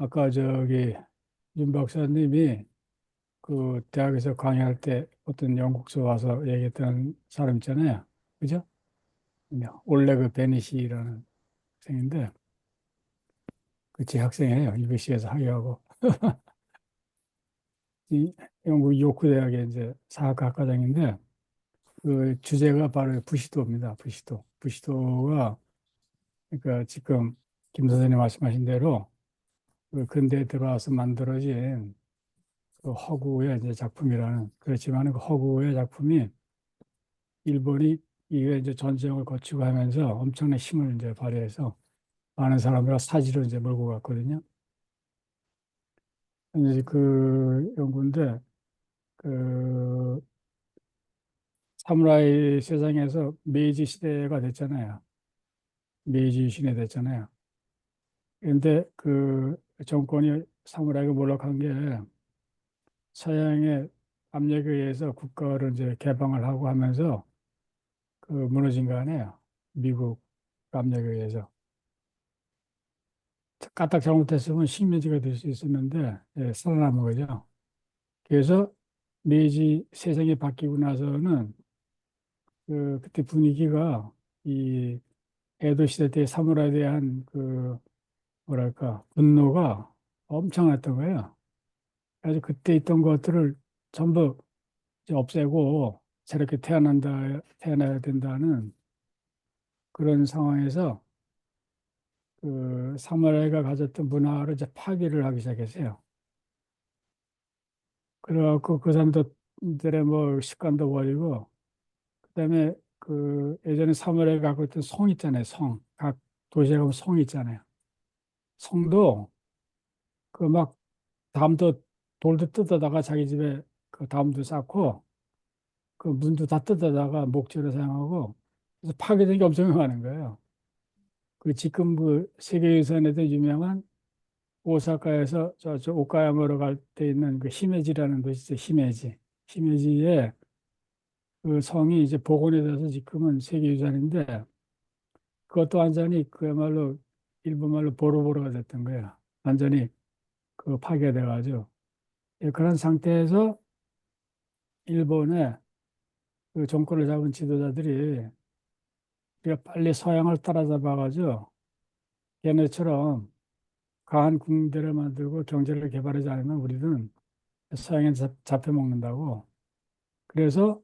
아까 윤 박사님이 그 대학에서 강의할 때 어떤 영국서 와서 얘기했던 사람 있잖아요. 그죠? 올레그 베니시라는 학생인데 그 제 학생이에요. UBC에서 학위하고 이 영국 요크 대학의 이제 사학과 학과장인데 그 주제가 바로 부시도입니다. 부시도. 부시도가 그러니까 지금 김 선생님 말씀하신 대로 그 근대에 들어와서 만들어진 그 허구의 이제 작품이라는 그렇지만 그 허구의 작품이 일본이 이게 이제 전쟁을 거치고 하면서 엄청난 힘을 이제 발휘해서 많은 사람을 사지로 이제 몰고 갔거든요. 이제 그 연구인데 그 사무라이 세상에서 메이지 시대가 됐잖아요. 메이지 시대 됐잖아요. 그런데 그 정권이 사무라이가 몰락한 게 서양의 압력에 의해서 국가를 이제 개방을 하고 하면서 그 무너진 거 아니에요. 미국 압력에 의해서. 까딱 잘못했으면 식민지가 될 수 있었는데 예, 살아남은 거죠. 그래서 메이지 세상이 바뀌고 나서는 그때 분위기가 이 에도 시대 때 사무라이에 대한 그 뭐랄까 분노가 엄청났던 거예요. 그래서 그때 있던 것들을 전부 이제 없애고 새롭게 태어나야 된다는 그런 상황에서 그 사무라이가 가졌던 문화를 이제 파괴를 하기 시작했어요. 그래갖고 그 사람들의 뭐 습관도 버리고 그다음에 그 예전에 사무라이가 갖고 있던 성 있잖아요. 성. 각 도시에 가면 성 있잖아요. 성도 그 막 담도 돌도 뜯어다가 자기 집에 그 담도 쌓고 그 문도 다 뜯어다가 목재로 사용하고 그래서 파괴된 게 엄청 많은 거예요. 그 지금 그 세계유산에도 유명한 오사카에서 저 오카야마로 갈 때 있는 그 히메지라는 도시 있어요. 히메지. 히메지에 그 성이 이제 복원이 돼서 지금은 세계유산인데 그것도 완전히 그야말로 일본말로 보로보로가 됐던 거야. 완전히 그 파괴돼가지고. 예, 그런 상태에서 일본의 그 정권을 잡은 지도자들이 우리가 빨리 서양을 따라잡아가지고 걔네처럼 강한 군대를 만들고 경제를 개발하지 않으면 우리는 서양에 잡혀먹는다고. 그래서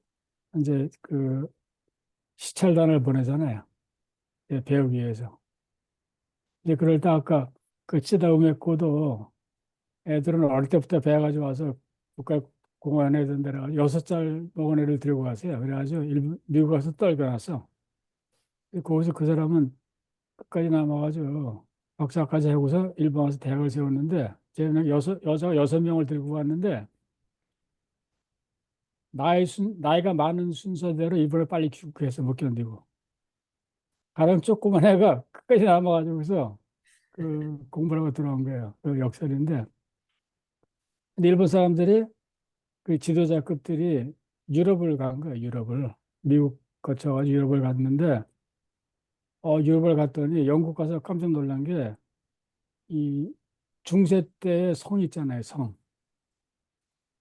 이제 그 시찰단을 보내잖아요. 예, 배우기 위해서. 이제 그럴 때 아까 그 찌다 우메코도 애들은 어릴 때부터 배워가지고 와서 국가공원에 든 데라 6살 먹은 애를 들고 가세요. 그래가지고 미국 가서 떨궈놨어. 거기서 그 사람은 끝까지 남아가지고 박사까지 하고서 일본 와서 대학을 세웠는데 쟤는 여자가 6명을 들고 갔는데 나이가 많은 순서대로 이번에 빨리 귀국해서 못 견디고 가령 조그만 애가 끝까지 남아가지고서 그 공부를 하고 들어온 거예요. 그 역설인데 근데 일본 사람들이 그 지도자급들이 유럽을 간 거예요. 유럽을 미국 거쳐가지고 유럽을 갔는데 유럽을 갔더니 영국 가서 깜짝 놀란 게 이 중세 때의 성 있잖아요. 성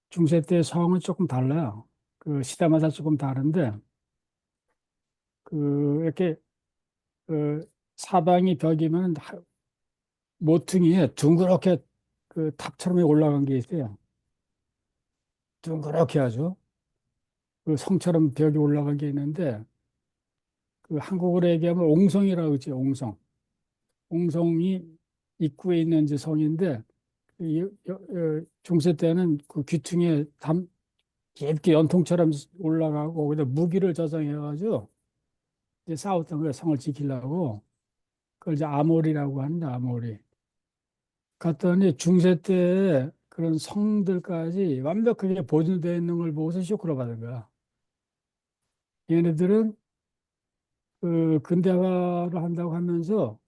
중세 때의 성은 조금 달라요. 그 시대마다 조금 다른데 그 이렇게 그 사방이 벽이면 모퉁이에 둥그렇게 그 탑처럼 올라간 게 있어요. 둥그렇게 아주 그 성처럼 벽이 올라간 게 있는데 그 한국어로 얘기하면 옹성이라고 그러죠. 옹성. 옹성이 입구에 있는 이제 성인데 중세 때는 그 귀퉁이에 깊게 연통처럼 올라가고 거기다 무기를 저장해가지고 이제 싸웠던 거예요. 성을 지키려고. 그걸 이제 아모리라고 하는데 아모리. 갔더니 중세 때 그런 성들까지 완벽하게 보존되어 있는 걸 보고서 쇼크를 받은 거야. 얘네들은 그 근대화를 한다고 하면서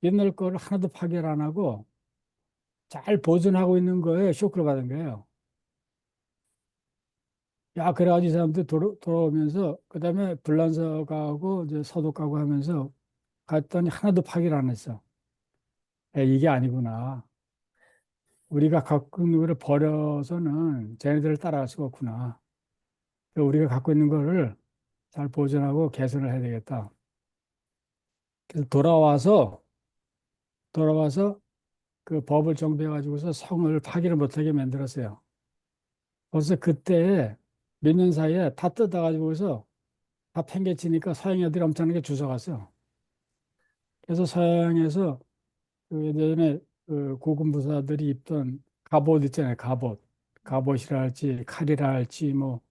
옛날 거를 하나도 파괴를 안 하고 잘 보존하고 있는 거에 쇼크를 받은 거예요. 야, 그래가지고 이 사람들 돌아오면서 그다음에 불란서 가고 이제 서도 가고 하면서 갔더니 하나도 파괴를 안 했어. 야, 이게 아니구나. 우리가 갖고 있는 거를 버려서는 쟤네들을 따라갈 수가 없구나. 그래서 우리가 갖고 있는 거를 잘 보존하고 개선을 해야 되겠다. 그래서 돌아와서 그 법을 정비해 가지고서 성을 파기를 못하게 만들었어요. 벌써 그때 몇 년 사이에 다 뜯어 가지고서 다 팽개치니까 서양 애들이 엄청나게 주워갔어요. 그래서 서양에서 그 예전에 그 고군 부사들이 입던 갑옷 있잖아요. 갑옷이라 할지 칼이라 할지 뭐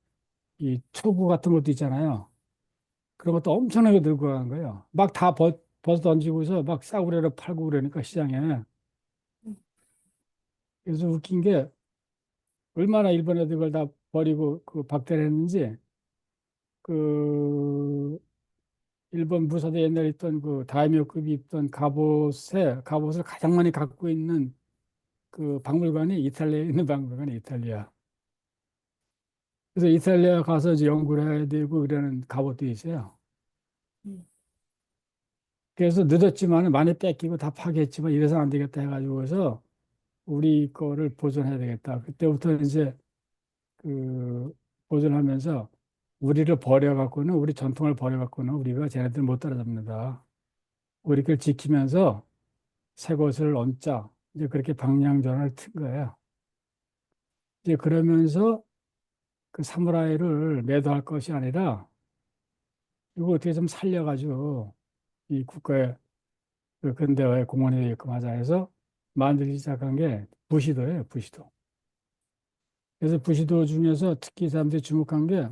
이 초구 같은 것도 있잖아요. 그런 것도 엄청나게 들고 간 거예요. 막 다 벗어 던지고서 막 싸구려로 팔고 그러니까 시장에. 그래서 웃긴 게 얼마나 일본 애들 그걸 다 버리고 그 박대를 했는지 그 일본 무사대 옛날에 있던 그 다이묘급이 입던 갑옷을 가장 많이 갖고 있는 그 박물관이 이탈리아에 있는 박물관이 이탈리아. 그래서 이탈리아 가서 이제 연구를 해야 되고 이러는 갑옷도 있어요. 음, 그래서 늦었지만 많이 뺏기고 다 파괴했지만 이래서 안 되겠다 해가지고서 우리 거를 보존해야 되겠다. 그때부터 이제 그 보존하면서 우리 전통을 버려갖고는 우리가 쟤네들 못 따라잡는다. 우리 걸 지키면서 새 것을 얹자. 이제 그렇게 방향전환을 튼 거예요. 이제 그러면서 그 사무라이를 매도할 것이 아니라 이거 어떻게 좀 살려가지고 이 국가의 그 근대화의 공헌이 되게끔 하자 해서 만들기 시작한 게 부시도예요, 부시도. 그래서 부시도 중에서 특히 사람들이 주목한 게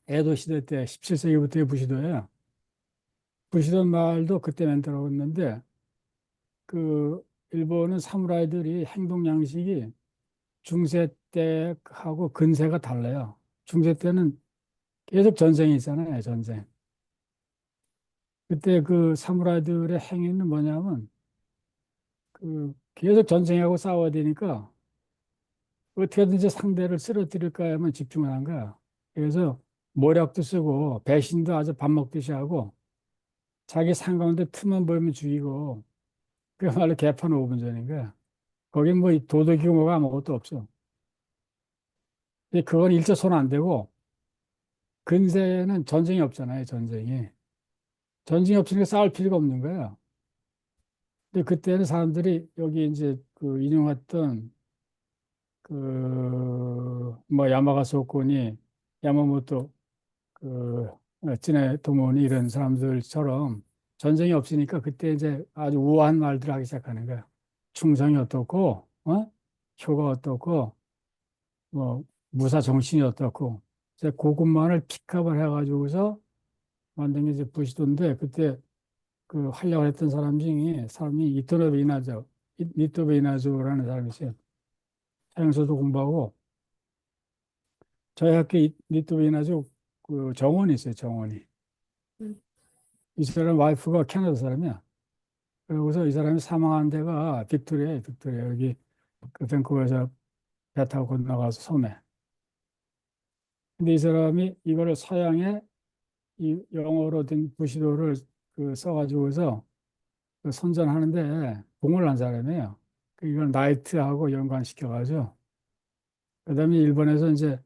에도 시대 때 17세기부터의 부시도예요. 부시도 말도 그때 만들어졌는데 그 일본은 사무라이들이 행동 양식이 중세 때하고 근세가 달라요. 중세 때는 계속 전쟁이 있잖아요, 전쟁. 그때 그 사무라이들의 행위는 뭐냐면 그 계속 전쟁하고 싸워야 되니까 어떻게든지 상대를 쓰러뜨릴까 하면 집중을 한 거야. 그래서 모략도 쓰고 배신도 아주 밥 먹듯이 하고 자기 상관인데 틈만 보이면 죽이고 그야말로 개판 5분 전인 거야. 거긴 뭐 도덕이고 뭐가 아무것도 없어. 근데 그건 일제 손 안 대고 근세에는 전쟁이 없잖아요, 전쟁이. 전쟁이 없으니까 싸울 필요가 없는 거야. 근데 그때는 사람들이 여기 이제 그 인용했던 그 뭐 야마가스 오코니, 야마모토 그 찌네 도모니 이런 사람들처럼 전쟁이 없으니까 그때 이제 아주 우아한 말들을 하기 시작하는 거야. 충성이 어떻고, 효가 어떻고, 뭐 무사 정신이 어떻고, 이제 그것만을 픽업을 해가지고서 만든 게 이제 부시도인데 그때 그 활약을 했던 사람이 이토노베 이나조, 니토베 이나조라는 사람이 있어요. 서양서도 공부하고 저희 학교 니토베 이나조 그 정원이 있어요. 정원이. 음, 이 사람 와이프가 캐나다 사람이야. 그러고서 이 사람이 사망한 데가 빅토리아에 빅토리아 여기 그 밴쿠버에서 배 타고 건너가서 섬에. 근데 이 사람이 이거를 서양에 이 영어로 된 부시도를 그 써가지고서 그 선전하는데 공을 한 사람이에요. 그 이걸 나이트하고 연관시켜가지고 그다음에 일본에서 이제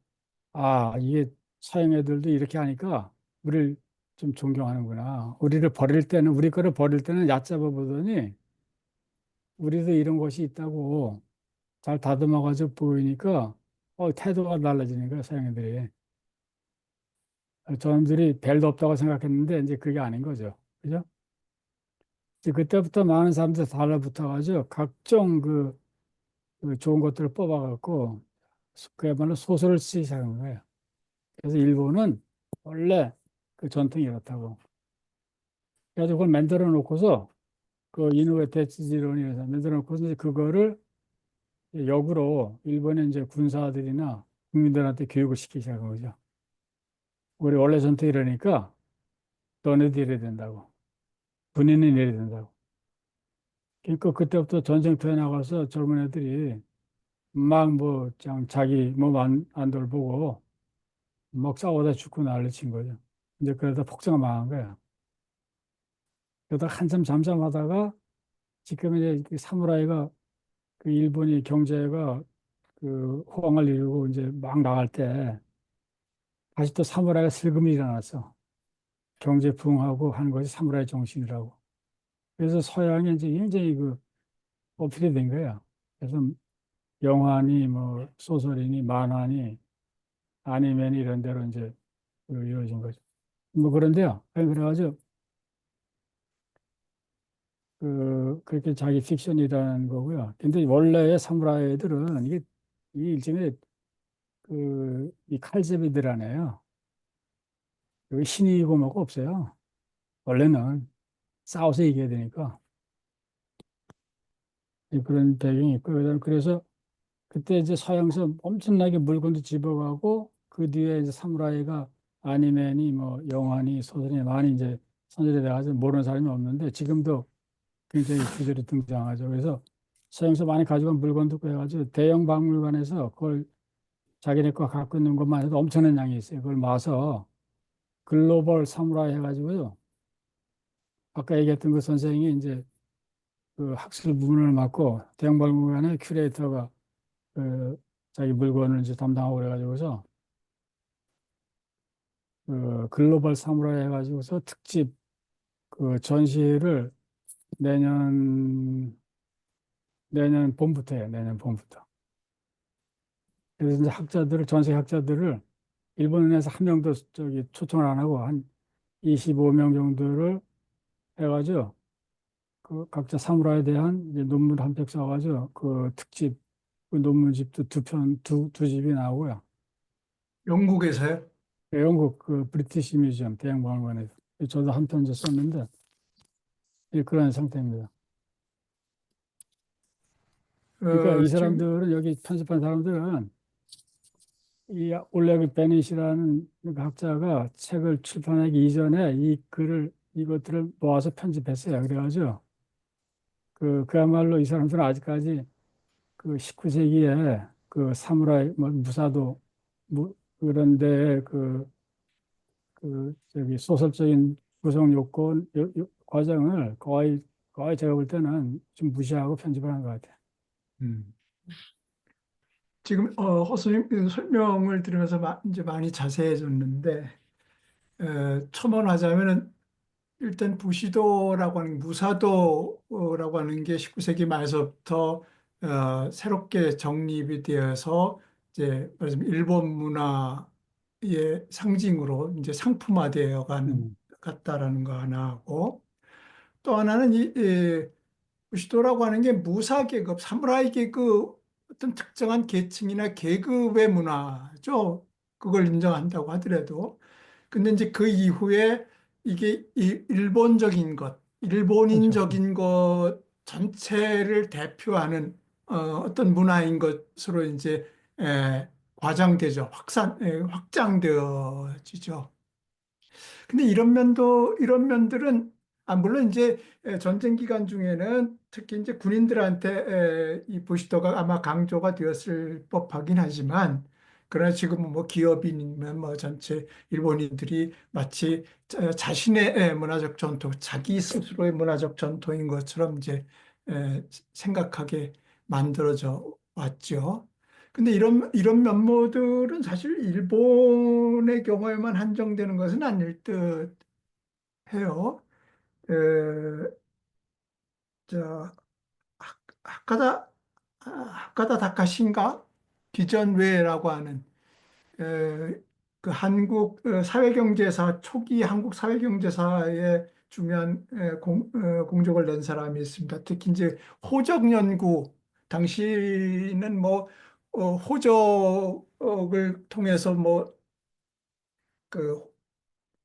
아 이게 서양 애들도 이렇게 하니까 우리를 좀 존경하는구나. 우리 거를 버릴 때는 얕잡아 보더니 우리도 이런 것이 있다고 잘 다듬어가지고 보이니까 태도가 달라지는 거야 서양 애들이. 저놈들이 별도 없다고 생각했는데 이제 그게 아닌 거죠. 그죠? 이제 그때부터 많은 사람들이 달라붙어가지고 각종 그 좋은 것들을 뽑아갖고 그야말로 소설을 쓰기 시작한 거예요. 그래서 일본은 원래 그 전통이 이렇다고. 그래가지고 그걸 만들어 놓고서 그 이누에 대치지론이라서 만들어 놓고서 이제 그거를 역으로 일본의 이제 군사들이나 국민들한테 교육을 시키기 시작한 거죠. 우리 원래 전통이 이러니까 너네도 이래야 된다고. 군인은 이래야 된다고. 그러니까 그때부터 전쟁터에 나가서 젊은 애들이 막 뭐, 그냥 자기 몸 안 돌보고 막 싸우다 죽고 난리 친 거죠. 이제 그러다 폭정가 망한 거야. 그러다 한참 잠잠하다가 지금 이제 그 사무라이가 그 일본이 경제가 그 호황을 이루고 이제 막 나갈 때 다시 또 사무라이가 슬금이 일어났어. 경제 부흥하고 하는 것이 사무라이 정신이라고. 그래서 서양에 이제 굉장히 그 어필이 된 거야. 그래서 영화니 뭐 소설이니 만화니 아니면 이런 데로 이제 그 이루어진 거죠. 뭐 그런데요. 그래가지고 그렇게 자기 픽션이라는 거고요. 근데 원래의 사무라이들은 이 일종의 이 칼제비들 아니에요. 여기 신이고 뭐고 없어요. 원래는 싸워서 이겨야 되니까 그런 배경이 있고 그래서 그때 이제 서양에서 엄청나게 물건도 집어가고 그 뒤에 이제 사무라이가 아니메니 뭐 영화니 소설이 많이 이제 선열이 돼가지고 모르는 사람이 없는데 지금도 굉장히 주제로 등장하죠. 그래서 서양에서 많이 가져간 물건도 있고 해가지고 대형 박물관에서 그걸 자기네 거 갖고 있는 것만 해도 엄청난 양이 있어요. 그걸 모아서 글로벌 사무라이 해가지고요. 아까 얘기했던 그 선생이 이제 그 학술 부문을 맡고 대형 박물관의 큐레이터가 그 자기 물건을 이제 담당하고 그래가지고서 그 글로벌 사무라이 해가지고서 특집 그 전시를 내년 내년 봄부터 해요. 내년 봄부터. 그래서 이제 전 세계 학자들을 일본에서 한 명도 저기 초청을 안 하고 한 25명 정도를 해가지고 그 각자 사무라이에 대한 이제 논문 한 편 써가지고 그 특집 그 논문집도 두 집이 나오고요. 영국에서요? 영국 그 브리티시 뮤지엄 대형박물관에서 저도 한 편 이제 썼는데 그런 상태입니다. 그러니까 이 지금 사람들은 여기 편집한 사람들은 이 올레그 베닛이라는 그 학자가 책을 출판하기 이전에 이것들을 모아서 편집했어요. 그래가지고 그야말로 이 사람들은 아직까지 그 19세기에 그 사무라이 뭐 무사도 그런데 저기 소설적인 구성 요건 과정을 거의 제가 볼 때는 좀 무시하고 편집을 한 것 같아요. 음, 지금 허수님 그 설명을 들으면서 이제 많이 자세해졌는데 첨언하자면은 일단 부시도라고 하는 무사도라고 하는 게 19세기 말서부터 새롭게 정립이 되어서 이제 말하자면 일본 문화의 상징으로 이제 상품화되어 가는 음, 같다라는 거 하나 하고 또 하나는 이 부시도라고 하는 게 무사 계급, 사무라이 계급 어떤 특정한 계층이나 계급의 문화죠. 그걸 인정한다고 하더라도 근데 이제 그 이후에 이게 그렇죠. 일본인적인 것 전체를 대표하는 어떤 문화인 것으로 이제 과장되죠. 확장되어지죠. 근데 이런 면들은, 물론 이제 전쟁 기간 중에는 특히 이제 군인들한테 이 부시도가 아마 강조가 되었을 법하긴 하지만, 그러나 지금은 뭐 기업인이면 뭐 전체 일본인들이 마치 자신의 문화적 전통, 자기 스스로의 문화적 전통인 것처럼 이제 생각하게 만들어져 왔죠. 근데 이런 면모들은 사실 일본의 경우에만 한정되는 것은 아닐 듯 해요. 에, 저, 하카다, 하카다 다카신가? 기전외라고 하는, 에, 그 한국 사회경제사, 초기 한국 사회경제사의 중요한 공적을 낸 사람이 있습니다. 특히 이제 호적 연구, 당시는 뭐, 호적을 통해서 뭐, 그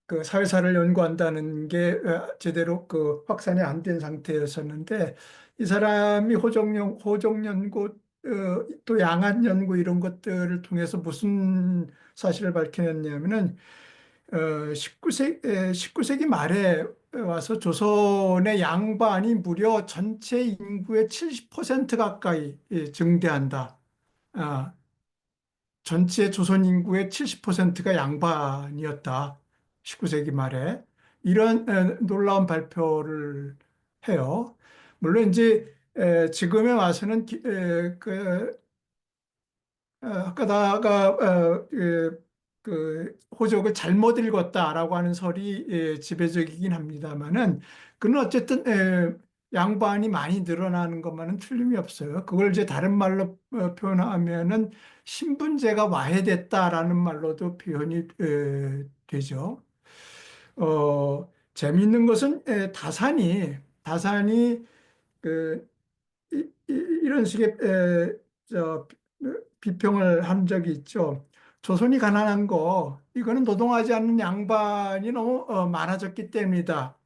그 사회사를 연구한다는 게 제대로 그 확산이 안 된 상태였었는데 이 사람이 호적 연구 또 양안 연구 이런 것들을 통해서 무슨 사실을 밝혀냈냐면은 19세기 말에 와서 조선의 양반이 무려 전체 인구의 70% 가까이 증대한다. 아, 전체 조선 인구의 70%가 양반이었다. 19세기 말에. 이런 놀라운 발표를 해요. 물론 이제 지금에 와서는 하다가 그 호적을 잘못 읽었다라고 하는 설이 지배적이긴 합니다만은 그는 어쨌든 양반이 많이 늘어나는 것만은 틀림이 없어요. 그걸 이제 다른 말로 표현하면은 신분제가 와해됐다라는 말로도 표현이 되죠. 재미있는 것은 다산이 그 이런 식의 비평을 한 적이 있죠. 조선이 가난한 거, 이거는 노동하지 않는 양반이 너무 많아졌기 때문이다.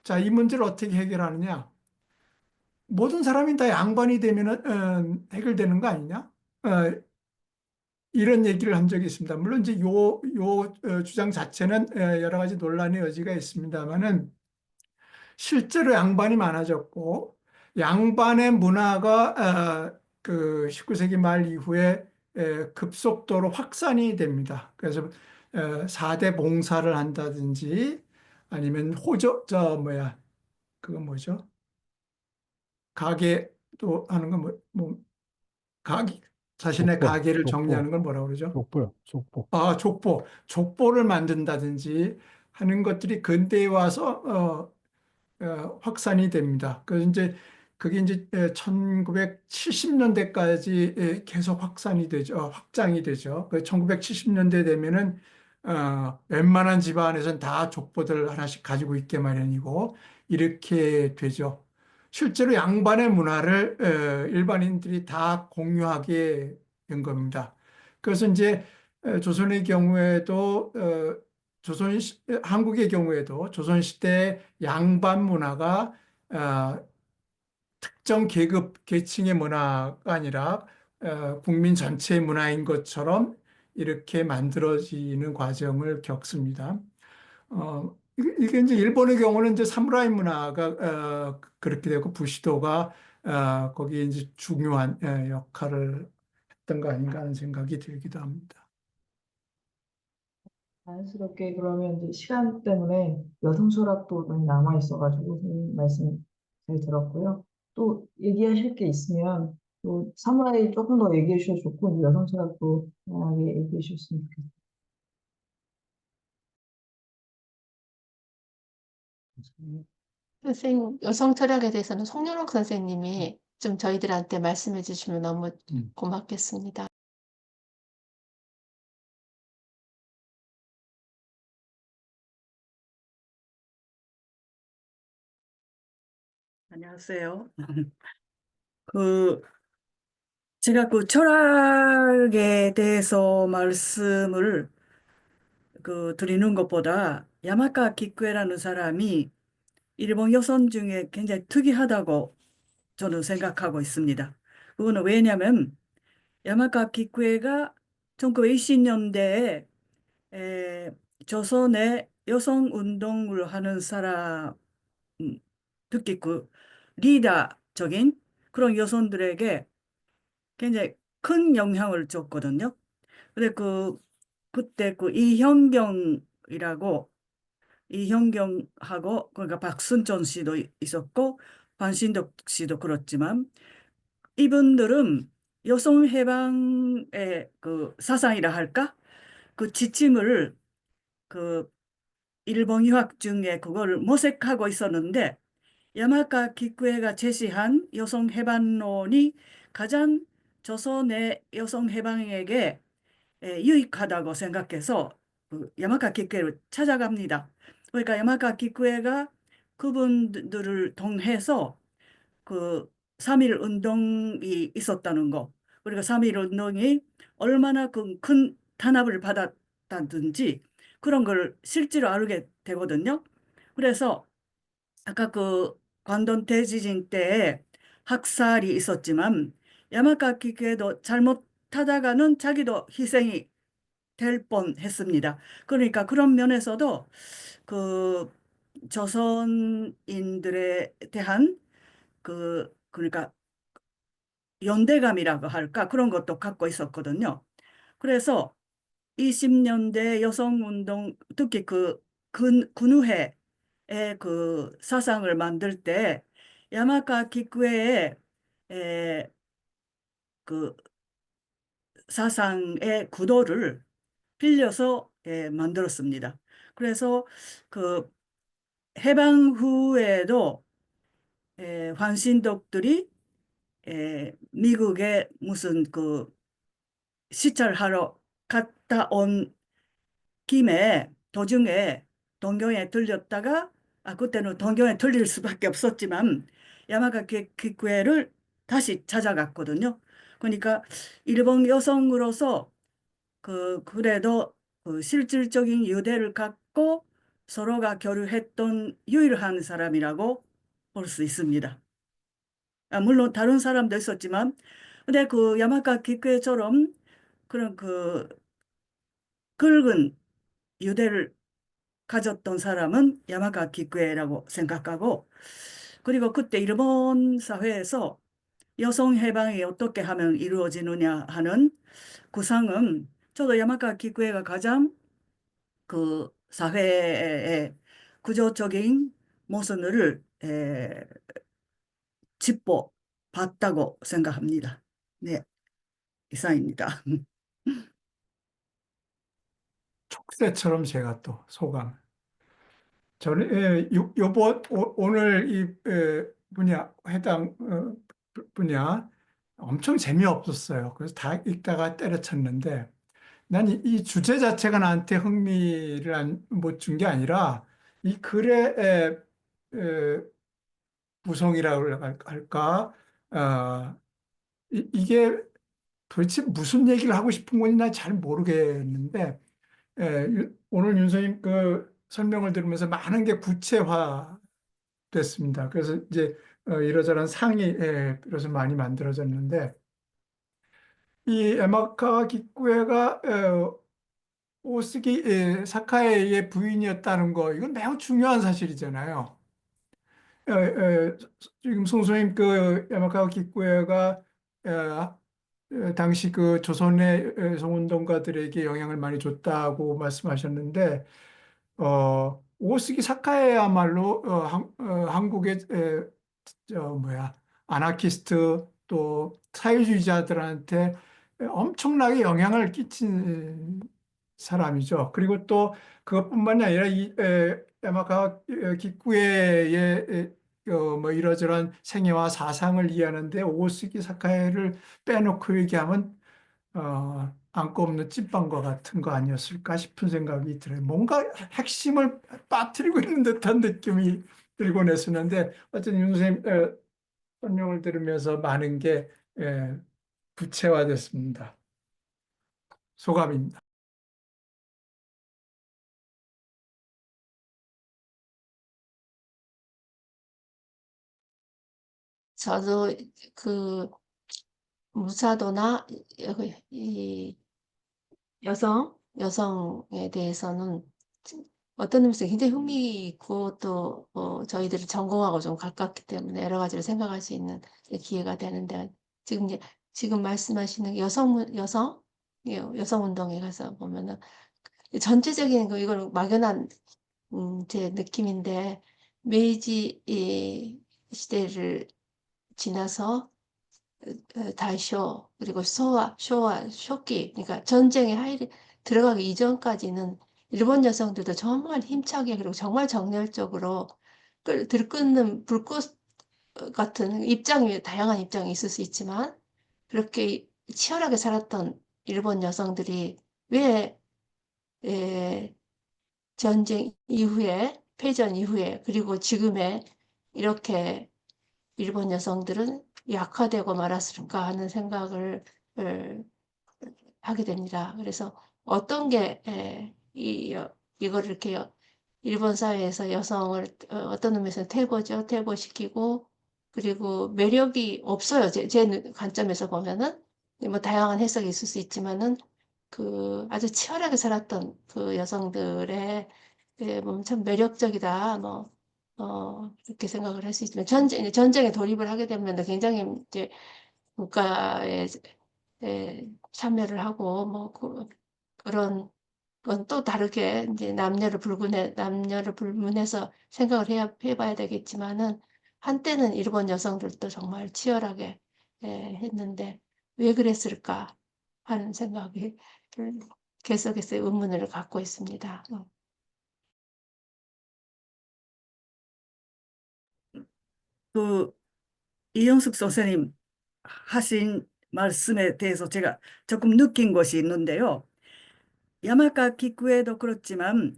자, 이 문제를 어떻게 해결하느냐? 모든 사람이 다 양반이 되면 해결되는 거 아니냐? 이런 얘기를 한 적이 있습니다. 물론 이제 요 주장 자체는 여러 가지 논란의 여지가 있습니다만은 실제로 양반이 많아졌고 양반의 문화가 그 19세기 말 이후에 급속도로 확산이 됩니다. 그래서 4대 봉사를 한다든지 아니면 그거 뭐죠? 가게도 하는 건 가게, 자신의 족보, 가게를 족보, 정리하는 걸 뭐라고 그러죠? 족보요, 족보. 아, 족보를 만든다든지 하는 것들이 근대에 와서 확산이 됩니다. 그래서 이제 그게 이제 1970년대까지 계속 확산이 되죠. 확장이 되죠. 그 1970년대 되면은 웬만한 집안에서는 다 족보들 하나씩 가지고 있게 마련이고 이렇게 되죠. 실제로 양반의 문화를 일반인들이 다 공유하게 된 겁니다. 그래서 이제 조선의 경우에도 한국의 경우에도 조선시대 양반 문화가 어, 특정 계급, 계층의 문화가 아니라 국민 전체의 문화인 것처럼 이렇게 만들어지는 과정을 겪습니다. 이게 이제 일본의 경우는 이제 사무라이 문화가 그렇게 되고 부시도가 거기에 이제 중요한 역할을 했던 거 아닌가 하는 생각이 들기도 합니다. 자연스럽게 그러면 이제 시간 때문에 여성 철학도 많이 남아 있어가지고 선생님 말씀 잘 들었고요. 또 얘기하실 게 있으면 또 사무라이 조금 더 얘기해 주셔도 좋고 여성 철학도 다양하게 얘기해 주셨으면 좋겠어요. 선생님, 여성 철학에 대해서는 송윤옥 선생님이 좀 저희들한테 말씀해 주시면 너무 음. 고맙겠습니다. 안녕하세요. 그 제가 그 철학에 대해서 말씀을 드리는 것보다 야마카 기쿠에라는 사람이 일본 여성 중에 굉장히 특이하다고 저는 생각하고 있습니다. 그거는 왜냐하면 야마카 기쿠에가 1920년대에 조선의 여성 운동을 하는 사람, 특히 그 리더적인 그런 여성들에게 굉장히 큰 영향을 줬거든요. 근데 그때 그 이현경이라고 이현경하고 그러니까 박순천 씨도 있었고 반신덕 씨도 그렇지만 이분들은 여성 해방의 그 사상이라 할까? 그 지침을 그 일본 유학 중에 그거를 모색하고 있었는데 야마카 기쿠에가 제시한 여성 해방론이 가장 조선의 여성 해방에게 유익하다고 생각해서 그 야마카 기쿠에를 찾아갑니다. 그러니까 야마카 기쿠에가 그분들을 통해서 그 3.1 운동이 있었다는 거, 그리고 3.1 운동이 얼마나 큰 탄압을 받았다든지 그런 걸 실제로 알게 되거든요. 그래서 아까 그 광동 대지진 때에 학살이 있었지만 야마카 기쿠에도 잘못하다가는 자기도 희생이 될 뻔했습니다. 그러니까 그런 면에서도 그 조선인들에 대한 그러니까 연대감이라고 할까 그런 것도 갖고 있었거든요. 그래서 20년대 여성운동 특히 그 근우회의 그 사상을 만들 때 야마카 기쿠에의 에, 그 사상의 구도를 빌려서 만들었습니다. 그래서 그 해방 후에도 환신독들이 미국에 무슨 그 시찰하러 갔다 온 김에 도중에 동경에 들렸다가 그때는 동경에 들릴 수밖에 없었지만 야마가키 기쿠에를 다시 찾아갔거든요. 그러니까 일본 여성으로서 그래도 그 실질적인 유대를 갖고 서로가 교류했던 유일한 사람이라고 볼 수 있습니다. 물론 다른 사람도 있었지만, 근데 그 야마카 기쿠에처럼 그런 그 굵은 유대를 가졌던 사람은 야마카 기쿠에라고 생각하고, 그리고 그때 일본 사회에서 여성 해방이 어떻게 하면 이루어지느냐 하는 구상은 저도 야마카 기쿠에가 가장 그 사회의 구조적인 모순을 짚어봤다고 생각합니다. 네, 이상입니다. 촉새처럼 제가 또 소감. 저는 요번 오늘 이 분야 해당 분야 엄청 재미없었어요. 그래서 다 읽다가 때려쳤는데 난 이 주제 자체가 나한테 흥미를 못 준 게 아니라 이 글의 구성이라고 할까? 이게 도대체 무슨 얘기를 하고 싶은 건지 난 잘 모르겠는데 오늘 윤서님 그 설명을 들으면서 많은 게 구체화 됐습니다. 그래서 이제 이러저런 상이 비로소 많이 만들어졌는데 이 에마카 기쿠에가 오스기 사카에의 부인이었다는 거 이건 매우 중요한 사실이잖아요. 지금 송소님 그 야마카 기쿠에가 당시 그 조선의 성운동가들에게 영향을 많이 줬다고 말씀하셨는데 오스기 사카에야말로 한국의 아나키스트 또 사회주의자들한테 엄청나게 영향을 끼친 사람이죠. 그리고 또 그것뿐만이 아니라 이 야마카 기쿠에의 뭐 이러저런 생애와 사상을 이해하는데 오스기 사카이를 빼놓고 얘기하면 안고 없는 찐빵과 같은 거 아니었을까 싶은 생각이 들어요. 뭔가 핵심을 빠뜨리고 있는 듯한 느낌이 들곤 했었는데 어쨌든 윤 선생님 설명을 들으면서 많은 게 구체화됐습니다. 소감입니다. 저도 그 무사도나 이 여성에 대해서는 어떤 의미에서 굉장히 흥미있고 또 저희들이 전공하고 좀 가깝기 때문에 여러 가지를 생각할 수 있는 기회가 되는데 지금 말씀하시는 여성 운동에 가서 보면은 전체적인 거 이건 막연한 제 느낌인데 메이지 시대를 지나서 다쇼 그리고 쇼와 쇼키 그러니까 전쟁에 들어가기 이전까지는 일본 여성들도 정말 힘차게 그리고 정말 정열적으로 들끓는 불꽃 같은 다양한 입장이 있을 수 있지만 그렇게 치열하게 살았던 일본 여성들이 왜 에, 전쟁 이후에 패전 이후에 그리고 지금에 이렇게 일본 여성들은 약화되고 말았을까 하는 생각을 하게 됩니다. 그래서 어떤 게 이거를 이렇게 일본 사회에서 여성을 어떤 의미에서 퇴보시키고 그리고 매력이 없어요. 제 관점에서 보면은 뭐 다양한 해석이 있을 수 있지만은 그 아주 치열하게 살았던 그 여성들의 보면 참 매력적이다. 뭐 그렇게 생각을 할 수 있지만 전쟁에 돌입을 하게 되면 굉장히 이제 국가에 참여를 하고 뭐 그런 건 또 다르게 이제 남녀를 불문해서 생각을 해봐야 되겠지만은 한때는 일본 여성들도 정말 치열하게 했는데 왜 그랬을까 하는 생각이 계속해서 의문을 갖고 있습니다. 그 이영숙 선생님 하신 말씀에 대해서 제가 조금 느낀 것이 있는데요. 야마카 기쿠에도 그렇지만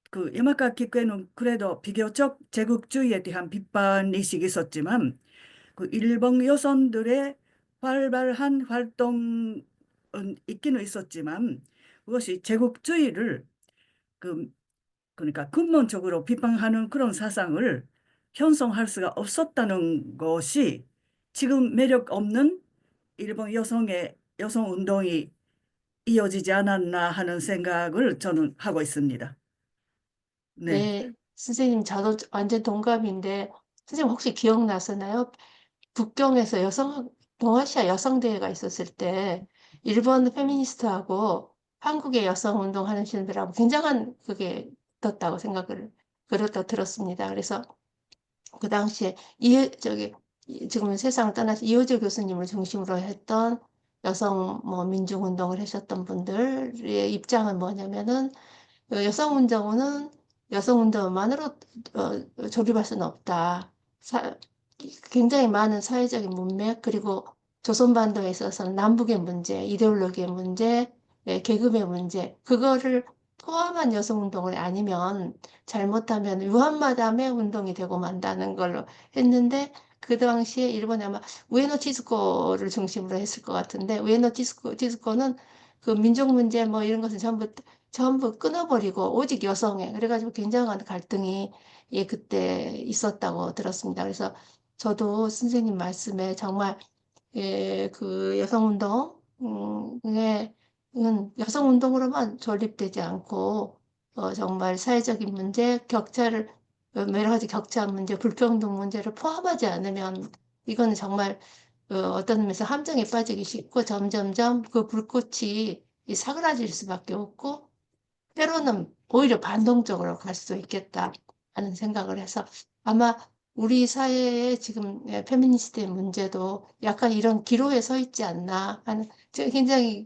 그 야마카 기쿠에는 그래도 비교적 제국주의에 대한 비판 의식이 있었지만 그 일본 여성들의 활발한 활동은 있기는 있었지만 그것이 제국주의를 그 그러니까 근본적으로 비판하는 그런 사상을 형성할 수가 없었다는 것이 지금 매력 없는 일본 여성의 여성 운동이 이어지지 않았나 하는 생각을 저는 하고 있습니다. 네. 네, 선생님 저도 완전 동감인데 선생님 혹시 기억나시나요? 북경에서 동아시아 여성대회가 있었을 때 일본 페미니스트하고 한국의 여성 운동하는 분들하고 굉장한 그게 있었다고 그렇다 들었습니다. 그래서 그 당시에 지금은 세상을 떠나서 이호재 교수님을 중심으로 했던 여성 뭐 민중운동을 하셨던 분들의 입장은 뭐냐면은 여성운동은 여성운동만으로 조립할 수는 없다. 굉장히 많은 사회적인 문맥, 그리고 조선반도에 있어서는 남북의 문제, 이데올로기의 문제, 계급의 문제, 그거를 포함한 여성운동을 아니면 잘못하면 유한마담의 운동이 되고 만다는 걸로 했는데, 그 당시에 일본이 아마 우에노 치즈코를 중심으로 했을 것 같은데, 우에노 치즈코는 그 민족 문제 뭐 이런 것을 전부 끊어버리고 오직 여성에 그래가지고 굉장한 갈등이 그때 있었다고 들었습니다. 그래서 저도 선생님 말씀에 정말 그 여성운동으로만 존립되지 않고 정말 사회적인 문제, 여러 가지 격차 문제, 불평등 문제를 포함하지 않으면 이거는 정말 어떤 면에서 함정에 빠지기 쉽고 점점점 그 불꽃이 사그라질 수밖에 없고 때로는 오히려 반동적으로 갈 수도 있겠다 하는 생각을 해서 아마 우리 사회의 지금 페미니스트의 문제도 약간 이런 기로에 서 있지 않나 하는 굉장히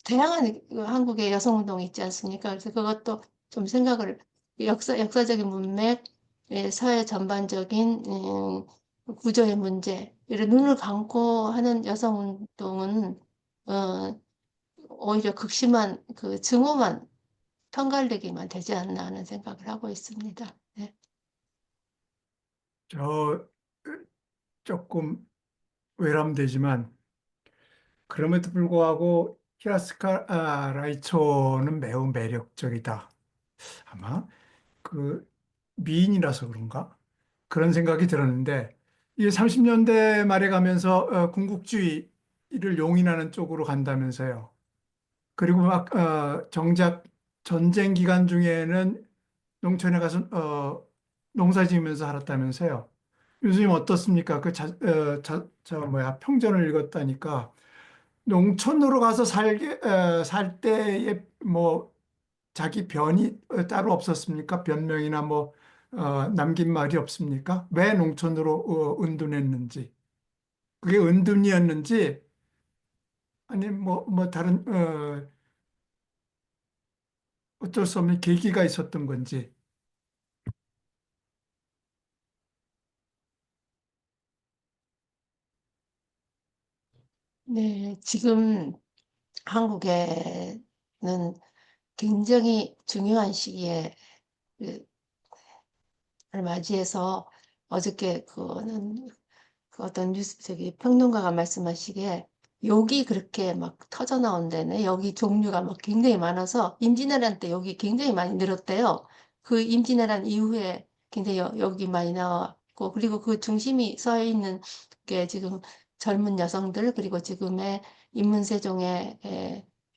다양한 한국의 여성운동이 있지 않습니까? 그래서 그것도 좀 생각을 역사적인 문맥, 사회 전반적인 구조의 문제, 이런 눈을 감고 하는 여성운동은 오히려 극심한 그 증오만 편갈리기만 되지 않나 하는 생각을 하고 있습니다. 네. 저 조금 외람되지만 그럼에도 불구하고 라이초는 매우 매력적이다. 아마 그 미인이라서 그런가? 그런 생각이 들었는데 이 30년대 말에 가면서 군국주의를 용인하는 쪽으로 간다면서요. 그리고 막 정작 전쟁 기간 중에는 농촌에 가서 농사 지으면서 살았다면서요. 교수님 어떻습니까? 저 뭐야 평전을 읽었다니까 농촌으로 가서 살 때에 뭐 자기 변이 따로 없었습니까? 변명이나 뭐 남긴 말이 없습니까? 왜 농촌으로 은둔했는지 그게 은둔이었는지 아니 뭐 다른 어쩔 수 없는 계기가 있었던 건지. 네, 지금 한국에는 굉장히 중요한 시기에 그- 를 맞이해서 어저께 그 어떤 평론가가 말씀하시기에 욕이 그렇게 막 터져 나온다네. 여기 종류가 막 굉장히 많아서 임진왜란 때 욕이 굉장히 많이 늘었대요. 그 임진왜란 이후에 굉장히 욕이 많이 나왔고, 그리고 그 중심이 서 있는 게 지금 젊은 여성들, 그리고 지금의 인문세종의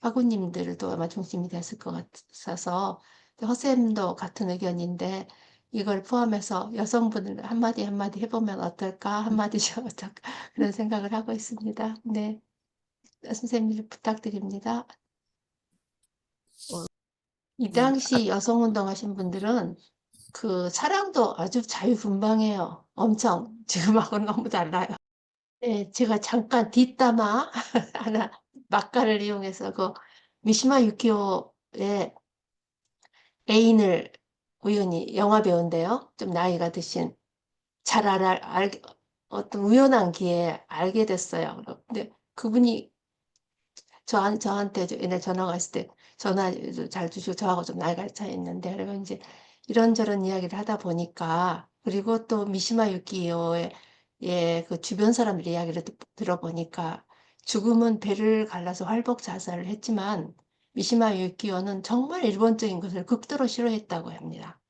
화구님들도 아마 중심이 됐을 것 같아서 허쌤도 같은 의견인데 이걸 포함해서 여성분을 한마디 한마디 해보면 어떨까? 한마디씩 어떨까? 그런 생각을 하고 있습니다. 네. 선생님 부탁드립니다. 어, 이 당시 여성운동 하신 분들은 그 사랑도 아주 자유분방해요. 엄청 지금하고는 너무 달라요. 네, 제가 잠깐 뒷담화 하나 막간을 이용해서 그 미시마 유키오의 애인을 우연히 영화 배우인데요. 좀 나이가 드신 잘 어떤 우연한 기회에 알게 됐어요. 근데 그분이 저한테 옛날 전화가 왔을 때 전화 잘 주시고 저하고 좀 나이가 차이 있는데 그리고 이제 이런저런 이야기를 하다 보니까 그리고 또 미시마 유키오의 그 주변 사람들 이야기를 들어보니까 죽음은 배를 갈라서 활복 자살을 했지만 미시마 유키오는 정말 일본적인 것을 극도로 싫어했다고 합니다.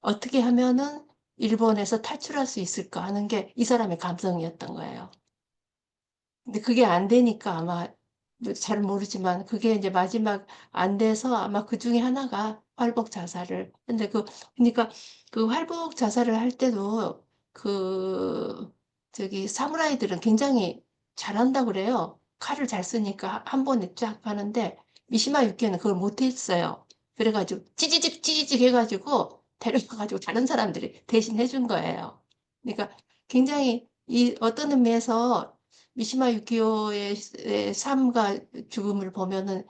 어떻게 하면은 일본에서 탈출할 수 있을까 하는 게 이 사람의 감성이었던 거예요. 근데 그게 안 되니까 아마 잘 모르지만 그게 이제 마지막 안 돼서 아마 그 중에 하나가 활복 자살을. 근데 그러니까 그 활복 자살을 할 때도 그 저기 사무라이들은 굉장히 잘한다 그래요. 칼을 잘 쓰니까 한 번에 쫙 하는데 미시마 유키는 그걸 못했어요. 그래가지고 찌지직 해가지고 데려가가지고 다른 사람들이 대신 해준 거예요. 그러니까 굉장히 이 어떤 의미에서 미시마 유키오의 삶과 죽음을 보면은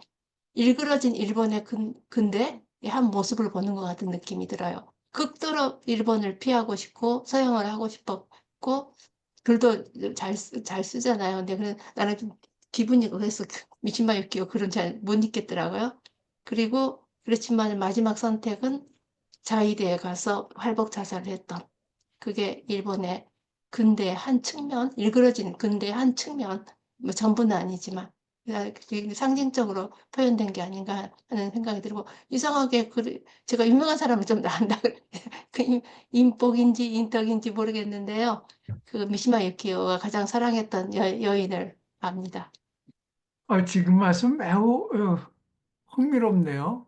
일그러진 일본의 근대의 한 모습을 보는 것 같은 느낌이 들어요. 극도로 일본을 피하고 싶고 서양을 하고 싶었고 글도 잘 쓰잖아요. 근데 나는 좀 기분이 그래서 미시마 유키오 글은 잘 못 읽겠더라고요. 그리고 그렇지만 마지막 선택은 자위대에 가서 활복 자살을 했던 그게 일본의 근대의 한 측면, 일그러진 근대의 한 측면, 뭐 전부는 아니지만 상징적으로 표현된 게 아닌가 하는 생각이 들고 이상하게 제가 유명한 사람을 좀 안다 그 인복인지 인덕인지 모르겠는데요. 그 미시마 유키오가 가장 사랑했던 여인을 압니다. 지금 말씀 매우 흥미롭네요.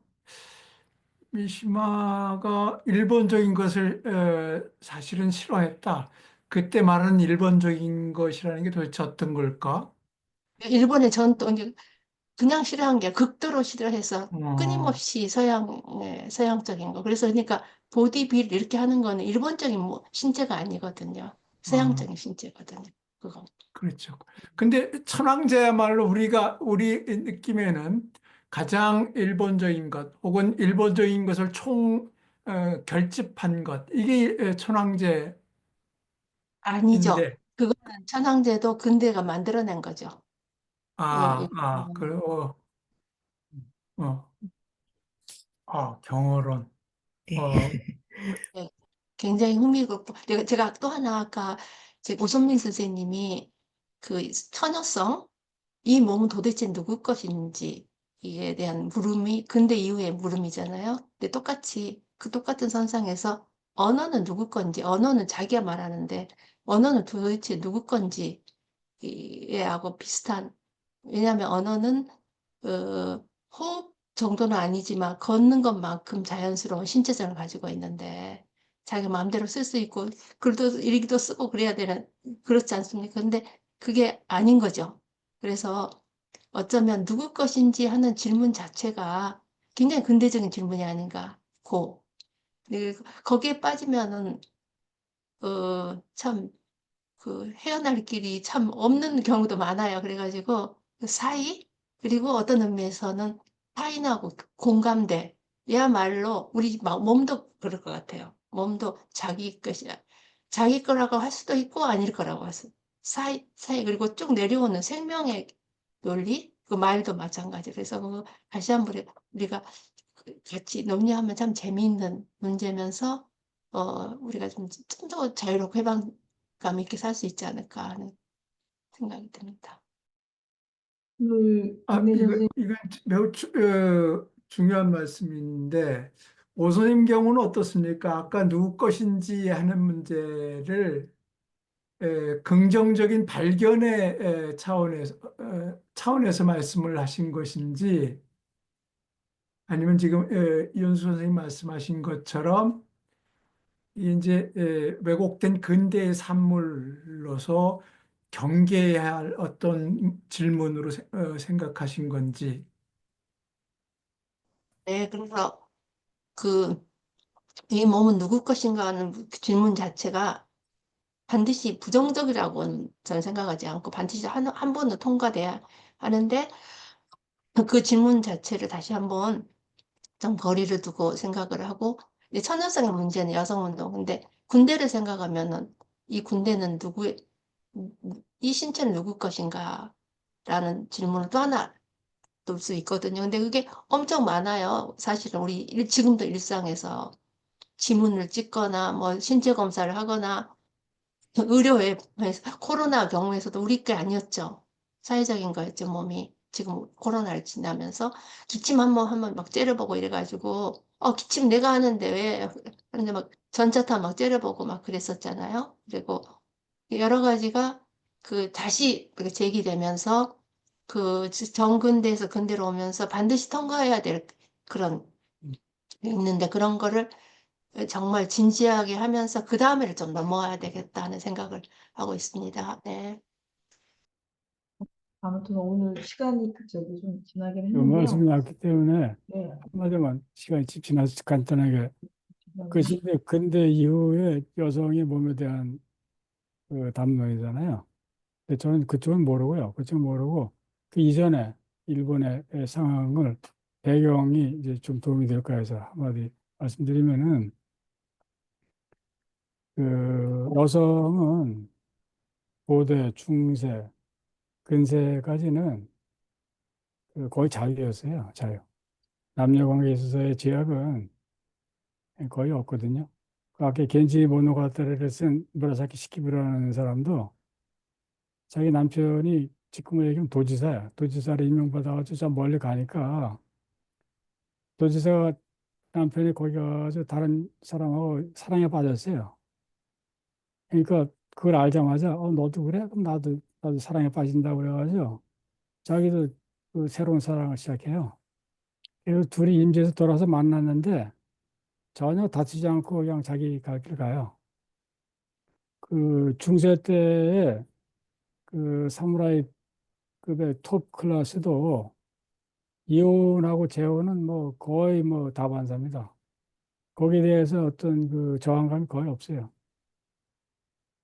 미시마가 일본적인 것을 사실은 싫어했다. 그때 말하는 일본적인 것이라는 게 도대체 어떤 걸까? 일본의 전통, 그냥 싫어한 게 극도로 싫어해서 어, 끊임없이 서양적인 거. 그래서 그러니까 보디빌 이렇게 하는 거는 일본적인 뭐 신체가 아니거든요. 어, 서양적인 신체거든요. 그거. 그렇죠. 근데 천황제야말로 우리 느낌에는 가장 일본적인 것, 혹은 일본적인 것을 결집한 것, 이게 천황제인데, 아니죠. 그거는 천황제도 근대가 만들어낸 거죠. 그, 어, 경어론. 어, 네, 굉장히 흥미롭고 제가 또 하나 아까 오선민 선생님이 그 처녀성 이 몸은 도대체 누구 것인지에 대한 물음이 근대 이후의 물음이잖아요. 근데 똑같은 선상에서 언어는 누구 건지, 언어는 자기가 말하는데 언어는 도대체 누구 건지 하고 비슷한. 왜냐하면 언어는 호흡 정도는 아니지만 걷는 것만큼 자연스러운 신체성을 가지고 있는데 자기 마음대로 쓸 수 있고 글도 일기도 쓰고 그래야 되는 그렇지 않습니까? 근데 그게 아닌 거죠. 그래서 어쩌면 누구 것인지 하는 질문 자체가 굉장히 근대적인 질문이 아닌가. 네, 거기에 빠지면은 참 헤어날 길이 참 없는 경우도 많아요. 그래가지고 그 사이 그리고 어떤 의미에서는 타인하고 공감대야말로 우리 몸도 그럴 것 같아요. 몸도 자기 것이야. 자기 거라고 할 수도 있고 아닐 거라고 할 수. 사이 그리고 쭉 내려오는 생명의 논리 그 말도 마찬가지. 그래서 다시 한번 우리가 같이 논의하면 참 재미있는 문제면서 우리가 좀 더 자유롭고 해방감 있게 살 수 있지 않을까 하는 생각이 듭니다. 오늘 김혜정 선생님, 이건 매우 중요한 말씀인데, 오선님 경우는 어떻습니까? 아까 누구 것인지 하는 문제를 긍정적인 발견의 차원에서 말씀을 하신 것인지, 아니면 지금 이현수 선생님 말씀하신 것처럼 이제 왜곡된 근대의 산물로서 경계해야 할 어떤 질문으로 생각하신 건지. 네, 그래서 그 이 몸은 누구 것인가 하는 그 질문 자체가 반드시 부정적이라고는 저는 생각하지 않고 반드시 한 번은 통과돼야 하는데 그 질문 자체를 다시 한번 좀 거리를 두고 생각을 하고 이제 천연성의 문제는 여성운동. 근데 군대를 생각하면은 이 군대는 이 신체는 누구 것인가? 라는 질문을 또 하나 놓을 수 있거든요. 근데 그게 엄청 많아요. 사실은 지금도 일상에서 지문을 찍거나 뭐 신체 검사를 하거나 의료에 코로나 경우에서도 우리 게 아니었죠. 사회적인 거였죠, 몸이. 지금 코로나를 지나면서 기침 한번 막 째려보고 이래가지고 기침 내가 하는데 왜 근데 막 전자탄 막 째려보고 막 그랬었잖아요. 그리고 여러 가지가 다시 그렇게 제기되면서 정근대에서 근대로 오면서 반드시 통과해야 될 그런 게 있는데 그런 거를 정말 진지하게 하면서 그 다음에를 좀 넘어가야 되겠다는 생각을 하고 있습니다. 네. 아무튼 오늘 시간이 저기 좀 지나긴 그 말씀이 했는데요. 나왔기 때문에 네, 한마디만 시간이 지나서 간단하게 지금 그것이 이제 근대 이후에 여성의 몸에 대한 그 담론이잖아요. 근데 저는 그쪽은 모르고요. 그쪽은 모르고 그 이전에 일본의 상황을 배경이 이제 좀 도움이 될까 해서 한마디 말씀드리면은 그 여성은 고대, 중세, 근세까지는 그 거의 자유였어요. 자유. 남녀 관계에 있어서의 제약은 거의 없거든요. 그 아까 겐지 모노가타리를 쓴 무라사키 시키부라는 사람도 자기 남편이 직구만 얘기하면 도지사야. 도지사를 임명받아가지고 저 멀리 가니까 도지사가 남편이 거기 가서 다른 사람하고 사랑에 빠졌어요. 그러니까 그걸 알자마자 너도 그래? 그럼 나도 사랑에 빠진다고 그래가지고 자기도 그 새로운 사랑을 시작해요. 그래서 둘이 임지에서 돌아서 만났는데 전혀 다치지 않고 그냥 자기 갈 길 가요. 그 중세 때의 그 사무라이급의 톱 클래스도 이혼하고 재혼은 뭐 거의 뭐 다반사입니다. 거기에 대해서 어떤 그 저항감이 거의 없어요.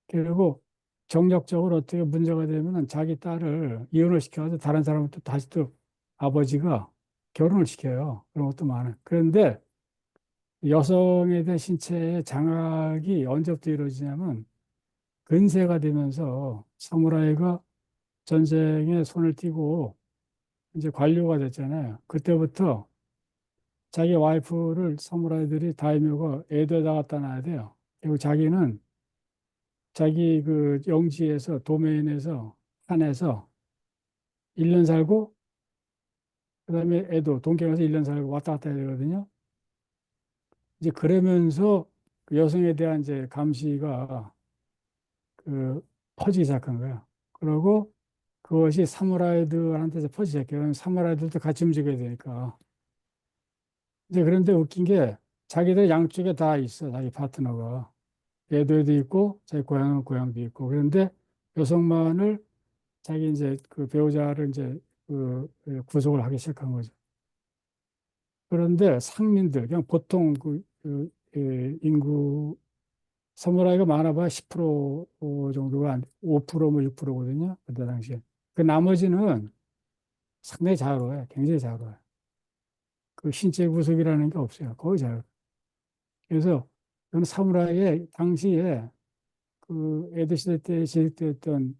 그리고 정력적으로 어떻게 문제가 되면은 자기 딸을 이혼을 시켜서 다른 사람을 또 다시 또 아버지가 결혼을 시켜요. 그런 것도 많아요. 그런데 여성에 대한 신체의 장악이 언제부터 이루어지냐면 근세가 되면서 사무라이가 전쟁에 손을 띄고 이제 관료가 됐잖아요. 그때부터 자기 와이프를 사무라이들이 다이묘가 에도에다 갖다 놔야 돼요. 그리고 자기는 자기 그 영지에서 도메인에서 산에서 1년 살고 그다음에 에도 동경에서 1년 살고 왔다 갔다 해야 되거든요. 이제 그러면서 그 여성에 대한 이제 감시가 그 퍼지기 시작한 거예요. 그리고 그것이 사무라이들한테 이제 퍼지기 시작해요. 왜냐면 사무라이들도 같이 움직여야 되니까. 이제 그런데 웃긴 게 자기들 양쪽에 다 있어. 자기 파트너가. 에도에도 있고 자기 고향은 고향도 있고. 그런데 여성만을 자기 이제 그 배우자를 이제 그 구속을 하기 시작한 거죠. 그런데 상민들 그냥 보통 인구 사무라이가 많아봐야 10% 정도가 5%뭐 6%거든요. 그때 당시에. 그 나머지는 상당히 자유로워요. 굉장히 자유로워요. 그 신체 구속이라는 게 없어요. 거의 자유. 그래서 저는 사무라이의 당시에 그 에도 시대 때 제식됐던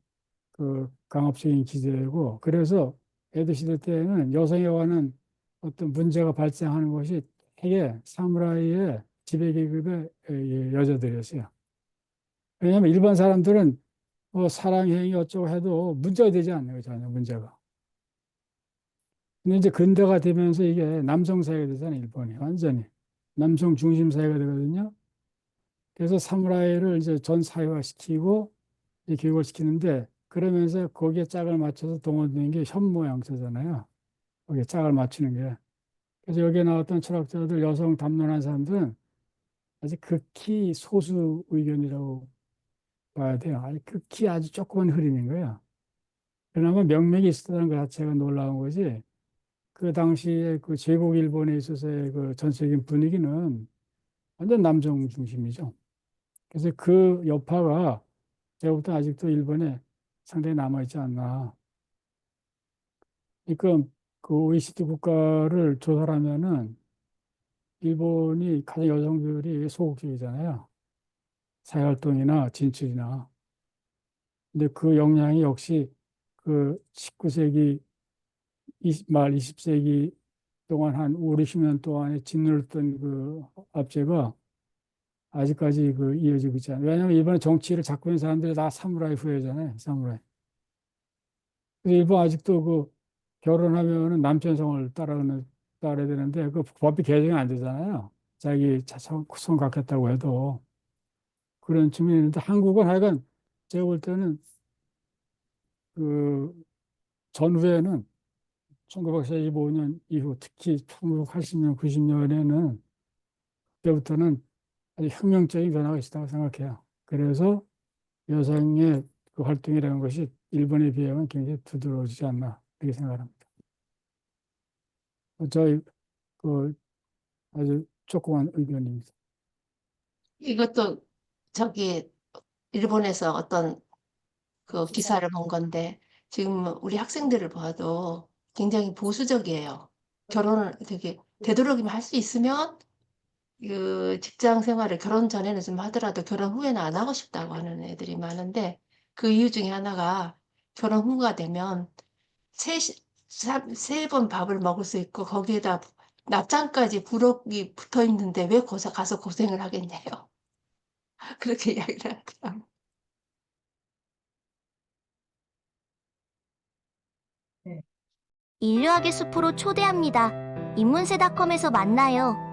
그 강압적인 기제고 그래서 에도 시대 때는 여성에 관한 어떤 문제가 발생하는 것이 되게 사무라이의 지배계급의 여자들이었어요. 왜냐하면 일반 사람들은 뭐 사랑행위 어쩌고 해도 문제가 되지 않네요, 전혀 문제가. 근데 이제 근대가 되면서 이게 남성 사회가 되잖아요, 일본이. 완전히. 남성 중심 사회가 되거든요. 그래서 사무라이를 이제 전 사회화 시키고 교육을 시키는데 그러면서 거기에 짝을 맞춰서 동원되는 게 현모양처잖아요. 거기에 짝을 맞추는 게. 그래서 여기에 나왔던 철학자들, 여성 담론한 사람들은 아주 극히 소수 의견이라고 봐야 돼요. 아주 극히 아주 조그만 흐름인 거예요. 그나마 명맥이 있었다는 것 자체가 놀라운 거지. 그 당시에 그 제국 일본에 있어서의 그 전체적인 분위기는 완전 남성 중심이죠. 그래서 그 여파가 제가 볼 때 아직도 일본에 상당히 남아있지 않나. 그러니까 그 OECD 국가를 조사하면은 일본이 가장 여성들이 소극적이잖아요. 사회활동이나 진출이나. 근데 그 영향이 역시 그 19세기 말 20세기 동안 한 5, 60년 동안에 짓눌렀던 그 압제가 아직까지 그 이어지고 있잖아요. 왜냐하면 일본의 정치를 잡고 있는 사람들이 다 사무라이 후예잖아요. 사무라이. 그래서 일본 아직도 그 결혼하면은 남편 성을 따라야 되는데 그 법이 개정이 안 되잖아요. 자기 성 갖겠다고 해도 그런 측면이 있는데 한국은 하여간 제가 볼 때는 그 전후에는 1945년 이후 특히 1980년, 90년에는 그때부터는 아주 혁명적인 변화가 있었다고 생각해요. 그래서 여성의 그 활동이라는 것이 일본에 비하면 굉장히 두드러지지 않나 이렇게 생각합니다. 저희 그 아주 조그만 의견입니다. 이것도 저기 일본에서 어떤 그 기사를 본 건데 지금 우리 학생들을 봐도 굉장히 보수적이에요. 결혼을 되게 되도록이면 할 수 있으면 그 직장 생활을 결혼 전에는 좀 하더라도 결혼 후에는 안 하고 싶다고 하는 애들이 많은데 그 이유 중에 하나가 결혼 후가 되면 세 번 밥을 먹을 수 있고 거기에다 낮잠까지 부록이 붙어 있는데 왜 가서 고생을 하겠냐요. 그렇게 이야기를 하더라고요. 네. 인류학의 숲으로 초대합니다. 인문세닷컴에서 만나요.